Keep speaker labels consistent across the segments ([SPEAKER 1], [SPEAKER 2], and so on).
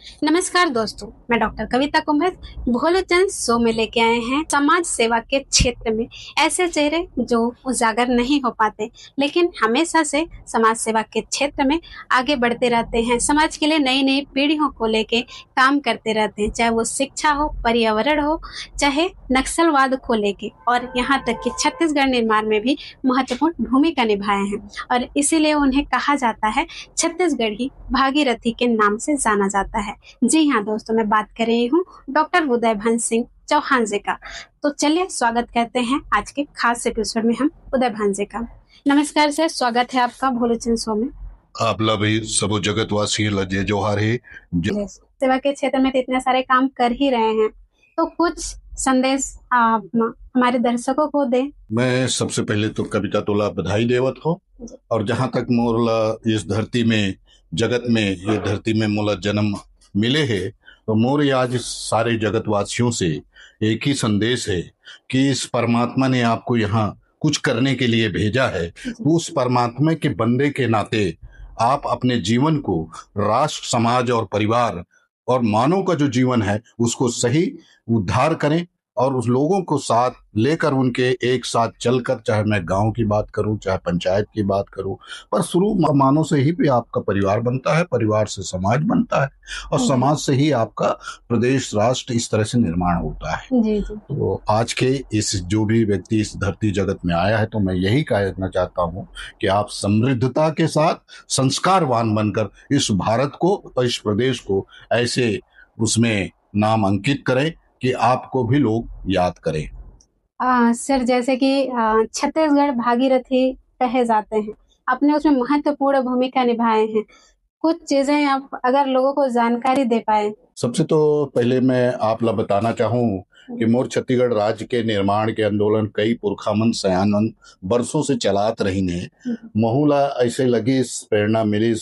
[SPEAKER 1] नमस्कार दोस्तों, मैं डॉक्टर कविता कुंभल भोलेचंद शो में लेके आए हैं समाज सेवा के क्षेत्र में ऐसे चेहरे जो उजागर नहीं हो पाते, लेकिन हमेशा से समाज सेवा के क्षेत्र में आगे बढ़ते रहते हैं। समाज के लिए नई नई पीढ़ियों को लेके काम करते रहते हैं, चाहे वो शिक्षा हो, पर्यावरण हो, चाहे नक्सलवाद को लेके, और यहाँ तक कि छत्तीसगढ़ निर्माण में भी महत्वपूर्ण भूमिका निभाए हैं। और इसीलिए उन्हें कहा जाता है छत्तीसगढ़ी भागीरथी के नाम से जाना जाता है। जी हाँ दोस्तों, मैं बात कर रही हूँ डॉक्टर उदयभान सिंह चौहान जी का। तो चलिए स्वागत करते हैं आज के खास एपिसोड में हम उदयभान जी का। नमस्कार सर, स्वागत है आपका भोलेचंद शो में।
[SPEAKER 2] आपला भी सबो जगतवासी लजे जोहार है।
[SPEAKER 1] सेवा के क्षेत्र में तो इतने सारे काम कर ही रहे हैं, तो कुछ संदेश आप हमारे दर्शकों को दे।
[SPEAKER 2] मैं सबसे पहले तो कविता तोला बधाई देवत हो, और जहाँ तक मोरला इस धरती में जगत में ये धरती में मोला जन्म मिले है, तो मोर आज सारे जगतवासियों से एक ही संदेश है कि इस परमात्मा ने आपको यहाँ कुछ करने के लिए भेजा है। तो उस परमात्मा के बंदे के नाते आप अपने जीवन को राष्ट्र, समाज और परिवार और मानव का जो जीवन है उसको सही उद्धार करें, और उस लोगों को साथ लेकर उनके एक साथ चलकर, चाहे मैं गांव की बात करूं चाहे पंचायत की बात करूं, पर शुरू मानव से ही भी आपका परिवार बनता है, परिवार से समाज बनता है, और समाज से ही आपका प्रदेश, राष्ट्र इस तरह से निर्माण होता है।
[SPEAKER 1] जी।
[SPEAKER 2] तो आज के इस जो भी व्यक्ति इस धरती जगत में आया है, तो मैं यही कहना चाहता हूं कि आप समृद्धता के साथ संस्कारवान बनकर इस भारत को और इस प्रदेश को ऐसे उसमें नाम अंकित करें कि आपको भी लोग याद करें।
[SPEAKER 1] सर, जैसे कि छत्तीसगढ़ भागीरथी कहे जाते हैं, आपने उसमें महत्वपूर्ण भूमिका निभाए हैं। कुछ चीजें आप अगर लोगों को जानकारी दे पाए।
[SPEAKER 2] सबसे तो पहले मैं आप ला बताना चाहूँ कि मोर छत्तीसगढ़ राज्य के निर्माण के आंदोलन कई पुरखामन सयानन वर्षों से चलात रही ने। महुला ऐसे लगी प्रेरणा मिली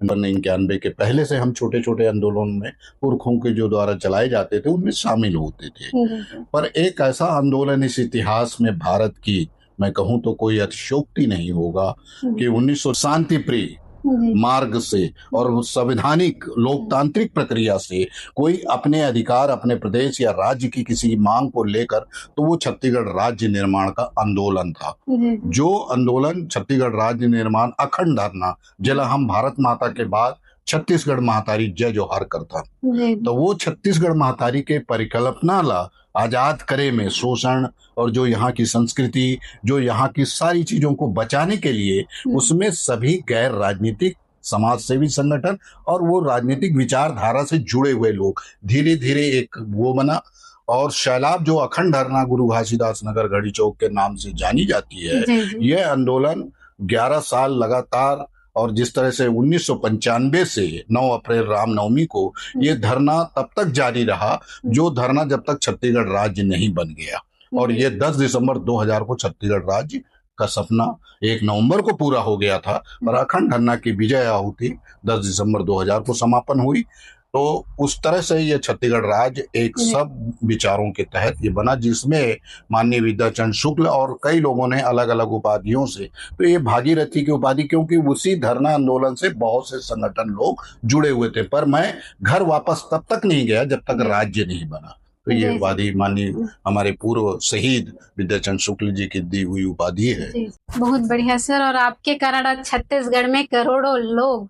[SPEAKER 2] 91 के पहले से हम छोटे छोटे आंदोलन में पुरखों के जो द्वारा चलाए जाते थे उनमें शामिल होते थे। पर एक ऐसा आंदोलन इस इतिहास में भारत की, मैं कहूँ तो कोई अतिशयोक्ति नहीं होगा, कि 1900 शांति प्रिय मार्ग से और संवैधानिक लोकतांत्रिक प्रक्रिया से कोई अपने अधिकार, अपने प्रदेश या राज्य की किसी मांग को लेकर, तो वो छत्तीसगढ़ राज्य निर्माण का आंदोलन था। जो आंदोलन छत्तीसगढ़ राज्य निर्माण अखंड धरना जिला हम भारत माता के बाद छत्तीसगढ़ महातारी जय जोहार करता, तो वो छत्तीसगढ़ महातारी के परिकल्पना ला आजाद करे में शोषण और जो यहाँ की संस्कृति, जो यहाँ की सारी चीजों को बचाने के लिए उसमें सभी गैर राजनीतिक समाज सेवी संगठन और वो राजनीतिक विचारधारा से जुड़े हुए लोग धीरे धीरे एक वो बना। और सैलाब जो अखंड धरना गुरु घासीदास नगर घड़ी चौक के नाम से जानी जाती है, यह आंदोलन 11 साल लगातार, और जिस तरह से 1995 से 9 अप्रैल रामनवमी को ये धरना तब तक जारी रहा, जो धरना जब तक छत्तीसगढ़ राज्य नहीं बन गया। और ये 10 दिसंबर 2000 को छत्तीसगढ़ राज्य का सपना 1 नवंबर को पूरा हो गया था, पर अखंड धरना की विजय आहुति 10 दिसंबर 2000 को समापन हुई। तो उस तरह से ये छत्तीसगढ़ राज्य एक सब विचारों के तहत ये बना, जिसमें माननीय विद्याचंद शुक्ल और कई लोगों ने अलग अलग उपाधियों से, तो ये भागीरथी की उपाधि, क्योंकि उसी धरना आंदोलन से बहुत से संगठन लोग जुड़े हुए थे। पर मैं घर वापस तब तक नहीं गया जब तक राज्य नहीं बना। तो ये उपाधि माननीय हमारे पूर्व शहीद विद्याचंद शुक्ल जी की दी हुई उपाधि है।
[SPEAKER 1] बहुत बढ़िया सर, और आपके कारण छत्तीसगढ़ में करोड़ों लोग,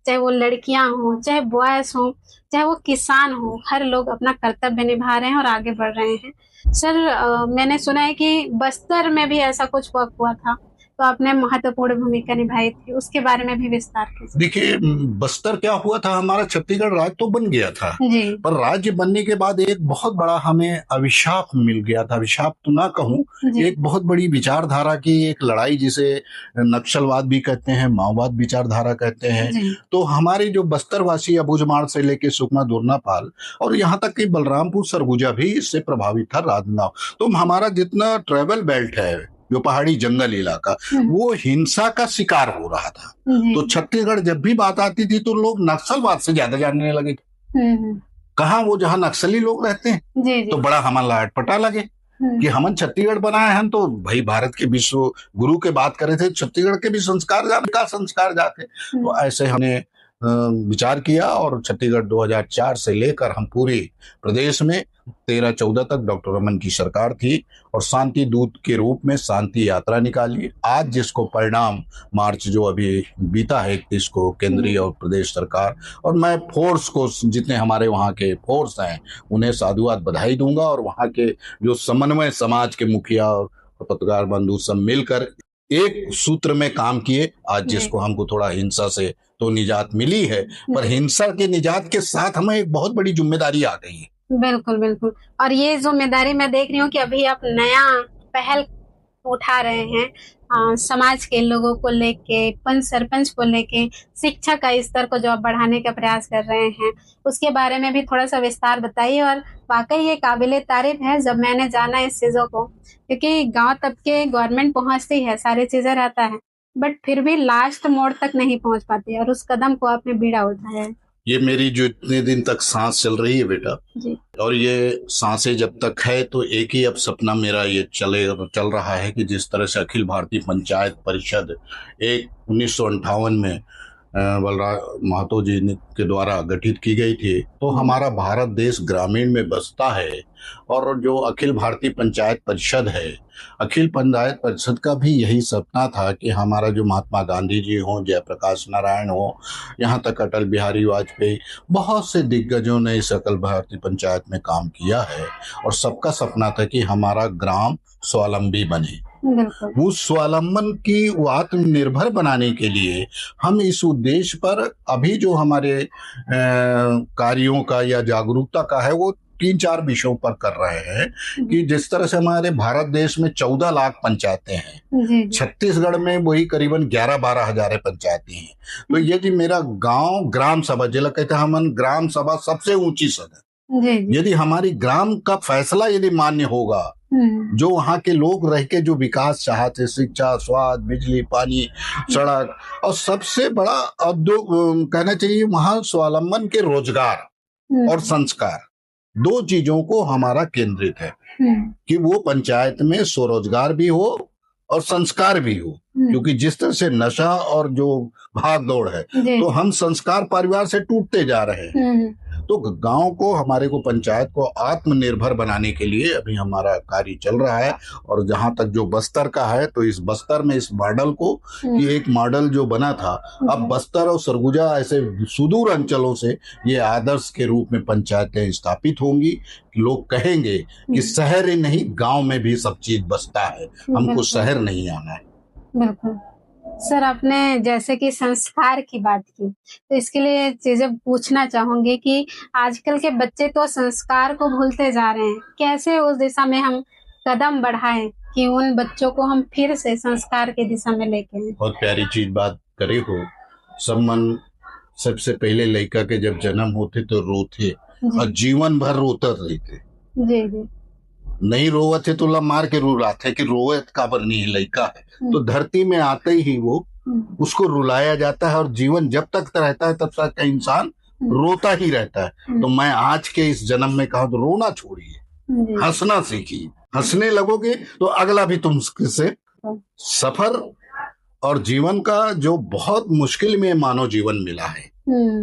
[SPEAKER 1] चाहे वो लड़कियां हो, चाहे बॉयज हो, चाहे वो किसान हो, हर लोग अपना कर्तव्य निभा रहे हैं और आगे बढ़ रहे हैं। सर, मैंने सुना है कि बस्तर में भी ऐसा कुछ वक्त हुआ था, तो आपने महत्वपूर्ण भूमिका निभाई थी, उसके बारे में भी विस्तार कीजिए।
[SPEAKER 2] देखिए, बस्तर क्या हुआ था, हमारा छत्तीसगढ़ राज्य तो बन गया था, पर राज्य बनने के बाद एक बहुत बड़ा हमें अभिशाप मिल गया था। अभिशाप तो ना कहूं, एक बहुत बड़ी विचारधारा की एक लड़ाई, जिसे नक्सलवाद भी कहते हैं, माओवाद विचारधारा कहते हैं। तो हमारे जो बस्तरवासी अबूझमाड़ से लेके सुकमा, दोरनापाल और यहाँ तक कि बलरामपुर, सरगुजा भी इससे प्रभावित था, राजनांदगांव। तो हमारा जितना ट्रेवल बेल्ट है, जो पहाड़ी जंगल इलाका, वो हिंसा का शिकार हो रहा था। तो छत्तीसगढ़ जब भी बात आती थी तो लोग नक्सलवाद से ज्यादा जानने लगे थे। कहाँ वो जहाँ नक्सली लोग रहते हैं, तो बड़ा हमारा अटपटा लगे कि हमन छत्तीसगढ़ बनाए हैं, तो भाई भारत के विश्व गुरु के बात करे थे, छत्तीसगढ़ के भी संस्कार का संस्कार जाते। तो ऐसे हमने विचार किया और छत्तीसगढ़ 2004 से लेकर हम पूरे प्रदेश में 13-14 तक डॉक्टर रमन की सरकार थी और शांति दूत के रूप में शांति यात्रा निकाली। आज जिसको परिणाम मार्च जो अभी बीता है 31 को, केंद्रीय और प्रदेश सरकार और मैं फोर्स को, जितने हमारे वहाँ के फोर्स हैं उन्हें साधुवाद बधाई दूंगा और वहाँ के जो समन्वय समाज के मुखिया और पत्रकार बंधु सब मिलकर एक सूत्र में काम किए। आज जिसको हमको थोड़ा हिंसा से तो निजात मिली है, पर हिंसा के निजात के साथ हमें एक बहुत बड़ी जिम्मेदारी आ गई है।
[SPEAKER 1] बिल्कुल बिल्कुल। और ये जिम्मेदारी मैं देख रही हूँ कि अभी आप नया पहल उठा रहे हैं, समाज के लोगों को लेके, पंच सरपंच को लेके, शिक्षा का स्तर को जो आप बढ़ाने का प्रयास कर रहे हैं उसके बारे में भी थोड़ा सा विस्तार बताइए। और वाकई ये काबिले तारीफ है जब मैंने जाना इस चीजों को, क्योंकि गांव तक के गवर्नमेंट पहुंचती है, सारी चीजें रहता है, बट फिर भी लास्ट मोड़ तक नहीं पहुंच पाती और उस कदम को आपने बीड़ा उठाया है।
[SPEAKER 2] ये मेरी जो इतने दिन तक सांस चल रही है बेटा
[SPEAKER 1] जी।
[SPEAKER 2] और ये सांसें जब तक है तो एक ही अब सपना मेरा ये चल रहा है कि जिस तरह से अखिल भारतीय पंचायत परिषद एक 1958 में बलराम महतो जी के द्वारा गठित की गई थी, तो हमारा भारत देश ग्रामीण में बसता है और जो अखिल भारतीय पंचायत परिषद है, अखिल पंचायत परिषद का भी यही सपना था कि हमारा जो महात्मा गांधी जी हो, जयप्रकाश नारायण हो, यहाँ तक अटल बिहारी वाजपेयी, बहुत से दिग्गजों ने इस अखिल भारतीय पंचायत में काम किया है और सबका सपना था कि हमारा ग्राम स्वावलंबी बने। उस स्वावलंबन की वो आत्मनिर्भर बनाने के लिए हम इस उद्देश्य पर अभी जो हमारे कार्यों का या जागरूकता का है वो 3-4 विषयों पर कर रहे हैं कि जिस तरह से हमारे भारत देश में 14 लाख पंचायतें हैं, छत्तीसगढ़ में वही करीबन 11-12 हजार पंचायतें हैं। तो ये जी मेरा गांव ग्राम सभा, जिला कहते हैं हम, ग्राम सभा सबसे ऊंची सदन, यदि हमारी ग्राम का फैसला यदि मान्य होगा, जो वहाँ के लोग रह के जो विकास चाहते, शिक्षा, स्वास्थ्य, बिजली, पानी, सड़क और सबसे बड़ा कहना चाहिए वहाँ स्वावलंबन के रोजगार और संस्कार, 2 चीजों को हमारा केंद्रित है कि वो पंचायत में स्वरोजगार भी हो और संस्कार भी हो, क्योंकि जिस तरह से नशा और जो भाग दौड़ है तो हम संस्कार परिवार से टूटते जा रहे हैं। तो गांव को, हमारे को, पंचायत को आत्मनिर्भर बनाने के लिए अभी हमारा कार्य चल रहा है। और जहां तक जो बस्तर का है तो इस बस्तर में इस मॉडल को, कि एक मॉडल जो बना था, अब बस्तर और सरगुजा ऐसे सुदूर अंचलों से ये आदर्श के रूप में पंचायतें स्थापित होंगी। लोग कहेंगे कि शहर ही नहीं, गांव में भी सब चीज बसता है, हमको शहर नहीं आना है।
[SPEAKER 1] बिल्कुल सर, आपने जैसे कि संस्कार की बात की, तो इसके लिए चीजें पूछना चाहूंगी कि आजकल के बच्चे तो संस्कार को भूलते जा रहे हैं, कैसे उस दिशा में हम कदम बढ़ाएं कि उन बच्चों को हम फिर से संस्कार की दिशा में लेके आए।
[SPEAKER 2] बहुत प्यारी चीज बात करे हो। सब मन, सबसे पहले लड़का के जब जन्म होते तो रोते और जीवन भर रोते रहते।
[SPEAKER 1] जी जी।
[SPEAKER 2] नहीं रोवत है तो ला मार के रुलाते कि रोवत काबर नहीं, लड़का है तो धरती में आते ही वो उसको रुलाया जाता है और जीवन जब तक रहता है तब तक इंसान रोता ही रहता है। तो मैं आज के इस जन्म में कहा तो रोना छोड़िए, हंसना सीखिए। हंसने लगोगे तो अगला भी तुमसे सफर और जीवन का जो बहुत मुश्किल में मानव जीवन मिला है,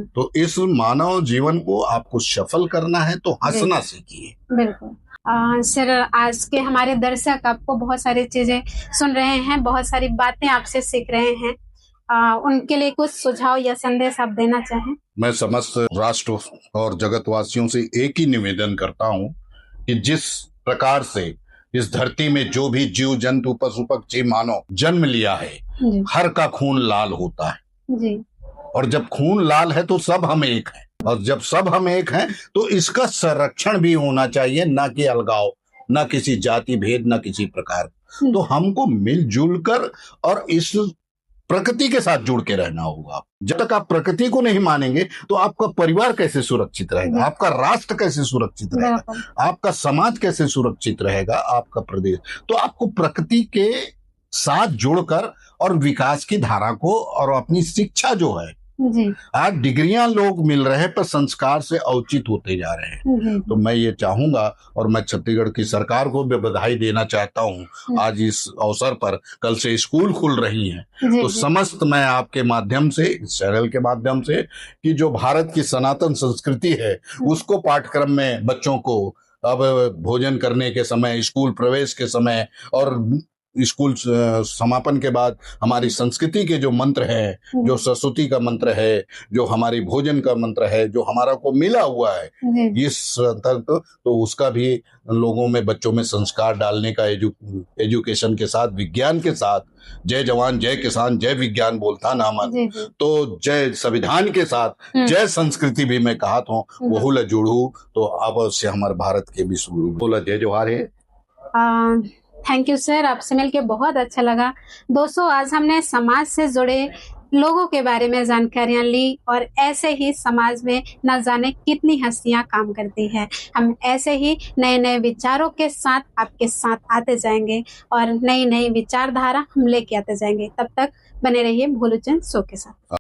[SPEAKER 2] तो इस मानव जीवन को आपको सफल करना है तो हंसना सीखिए।
[SPEAKER 1] बिल्कुल सर, आज के हमारे दर्शक आपको बहुत सारी चीजें सुन रहे हैं, बहुत सारी बातें आपसे सीख रहे हैं, उनके लिए कुछ सुझाव या संदेश आप देना चाहें? मैं
[SPEAKER 2] समस्त राष्ट्र और जगतवासियों से एक ही निवेदन करता हूं कि जिस प्रकार से इस धरती में जो भी जीव जंतु पशु पक्षी मानव जन्म लिया है, हर का खून लाल होता है जी। और जब खून लाल है तो सब हम एक हैं, और जब सब हम एक हैं तो इसका संरक्षण भी होना चाहिए, ना कि अलगाव, ना किसी जाति भेद, ना किसी प्रकार। तो हमको मिलजुल कर और इस प्रकृति के साथ जुड़ के रहना होगा। जब तक आप प्रकृति को नहीं मानेंगे तो आपका परिवार कैसे सुरक्षित रहेगा, आपका राष्ट्र कैसे सुरक्षित रहेगा, आपका समाज कैसे सुरक्षित रहेगा, आपका प्रदेश। तो आपको प्रकृति के साथ जुड़कर और विकास की धारा को और अपनी शिक्षा जो है
[SPEAKER 1] जी
[SPEAKER 2] आज डिग्रियां लोग मिल रहे हैं पर संस्कार से अवचित होते जा रहे हैं।
[SPEAKER 1] जी
[SPEAKER 2] तो मैं ये चाहूंगा और मैं छत्तीसगढ़ की सरकार को भी बधाई देना चाहता हूं आज इस अवसर पर। कल से स्कूल खुल रही हैं
[SPEAKER 1] जी
[SPEAKER 2] तो
[SPEAKER 1] जी
[SPEAKER 2] समस्त मैं आपके माध्यम से, इस चैनल के माध्यम से, कि जो भारत की सनातन संस्कृति है उसको पाठ्यक्रम में बच्चों को अब भोजन करने के समय, स्कूल प्रवेश के समय और स्कूल समापन के बाद हमारी संस्कृति के जो मंत्र है, जो सरस्वती का मंत्र है, जो हमारी भोजन का मंत्र है, जो हमारा को मिला हुआ है,
[SPEAKER 1] जी
[SPEAKER 2] इस तो उसका भी लोगों में, बच्चों में संस्कार डालने का एजुकेशन के साथ, विज्ञान के साथ, जय जवान जय किसान जय विज्ञान बोलता ना मन,
[SPEAKER 1] जी जी
[SPEAKER 2] तो जय संविधान के साथ जय संस्कृति भी मैं कहा था वो ल जुड़ू तो अवश्य हमारे भारत के भी शुरू बोला। जय जोहार है।
[SPEAKER 1] थैंक यू सर, आपसे मिलके बहुत अच्छा लगा। दोस्तों, आज हमने समाज से जुड़े लोगों के बारे में जानकारियां ली और ऐसे ही समाज में न जाने कितनी हस्तियां काम करती है। हम ऐसे ही नए नए विचारों के साथ आपके साथ आते जाएंगे और नई नई विचारधारा हम लेके आते जाएंगे। तब तक बने रहिए भोलू चंद शो के साथ।